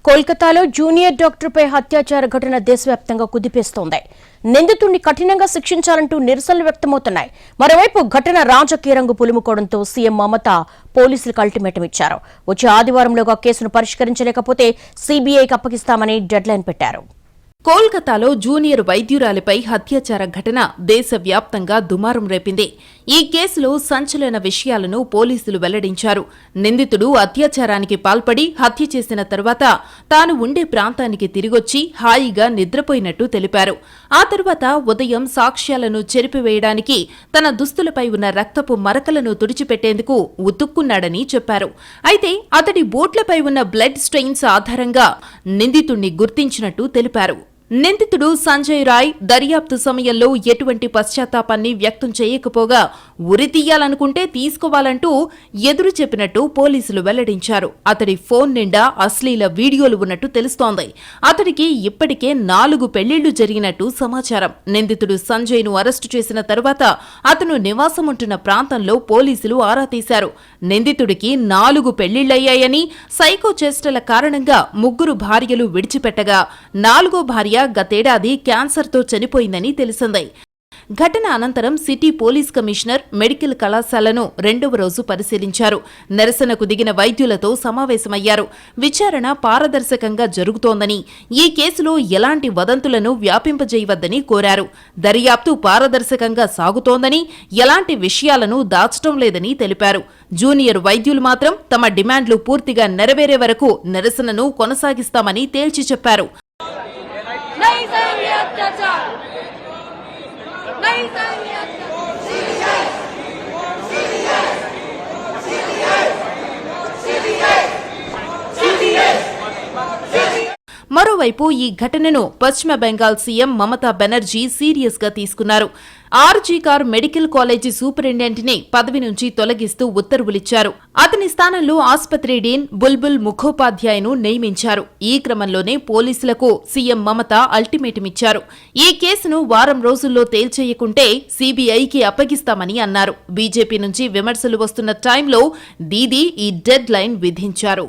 కోల్కతాలో జూనియర్ డాక్టర్పై అత్యాచార ఘటన దేశవ్యాప్తంగా కుదిపేస్తోంది. నిందితుడిని కఠినంగా శిక్షించాలంటూ నిరసనలు వ్యక్తమవుతున్నాయి. మరోవైపు ఘటన రాజకీయ రంగు పులుముకోవడంతో సీఎం మమత పోలీసులకు అల్టిమేటం ఇచ్చారు. వచ్చే ఆదివారంలోగా కేసును పరిష్కరించలేకపోతే సీబీఐకి అప్పగిస్తామని డెడ్లైన్ పెట్టారు. కోల్కతాలో జూనియర్ వైద్యురాలిపై అత్యాచార ఘటన దేశవ్యాప్తంగా దుమారం రేపింది. ఈ కేసులో సంచలన విషయాలను పోలీసులు వెల్లడించారు. నిందితుడు అత్యాచారానికి పాల్పడి హత్య చేసిన తర్వాత తాను ఉండే ప్రాంతానికి తిరిగొచ్చి హాయిగా నిద్రపోయినట్టు తెలిపారు. ఆ తర్వాత ఉదయం సాక్ష్యాలను చెరిపివేయడానికి తన దుస్తులపై ఉన్న రక్తపు మరకలను తుడిచిపెట్టేందుకు ఉతుక్కున్నాడని చెప్పారు. అయితే అతడి బూట్లపై ఉన్న బ్లడ్ స్టెయిన్స్ ఆధారంగా నిందితుణ్ణి గుర్తించినట్టు తెలిపారు. నిందితుడు సంజయ్ రాయ్ దర్యాప్తు సమయంలో ఎటువంటి పశ్చాత్తాపాన్ని వ్యక్తం చేయకపోగా ఉరి తీయాలనుకుంటే తీసుకోవాలంటూ ఎదురు చెప్పినట్టు పోలీసులు వెల్లడించారు. అతడి ఫోన్ నిండా అశ్లీల వీడియోలు ఉన్నట్టు తెలుస్తోంది. అతడికి ఇప్పటికే 4 పెళ్లిళ్లు జరిగినట్టు సమాచారం. నిందితుడు సంజయ్ను అరెస్టు చేసిన తర్వాత అతను నివాసముంటున్న ప్రాంతంలో పోలీసులు ఆరా తీశారు. నిందితుడికి 4 పెళ్లిళ్లయ్యాయని, సైకో చేష్టల కారణంగా 3 భార్యలు విడిచిపెట్టగా 4వ భార్య గతేడాది క్యాన్సర్తో చనిపోయిందని తెలిసింది. ఘటన అనంతరం సిటీ పోలీస్ కమిషనర్ మెడికల్ కళాశాలను 2వ రోజు పరిశీలించారు. నిరసనకు దిగిన వైద్యులతో సమావేశమయ్యారు. విచారణ పారదర్శకంగా జరుగుతోందని, ఈ కేసులో ఎలాంటి వదంతులను వ్యాపింపజేయవద్దని కోరారు. దర్యాప్తు పారదర్శకంగా సాగుతోందని, ఎలాంటి విషయాలను దాచటం లేదని తెలిపారు. జూనియర్ వైద్యులు మాత్రం తమ డిమాండ్లు పూర్తిగా నెరవేరే వరకు నిరసనను కొనసాగిస్తామని తేల్చి చెప్పారు. మరోవైపు ఈ ఘటనను పశ్చిమ బెంగాల్ సీఎం మమతా బెనర్జీ సీరియస్ గా తీసుకున్నారు. ఆర్జీకార్ మెడికల్ కాలేజీ సూపరింటెండెంట్ని పదవి నుంచి తొలగిస్తూ ఉత్తర్వులిచ్చారు. అతని స్థానంలో ఆస్పత్రి డీన్ బుల్బుల్ ముఖోపాధ్యాయను నియమించారు. ఈ క్రమంలోనే పోలీసులకు సీఎం మమత అల్టిమేటం ఇచ్చారు. ఈ కేసును వారం రోజుల్లో తేల్చేయకుంటే సీబీఐకి అప్పగిస్తామని అన్నారు. బీజేపీ నుంచి విమర్శలు వస్తున్న టైంలో దీదీ ఈ డెడ్ లైన్ విధించారు.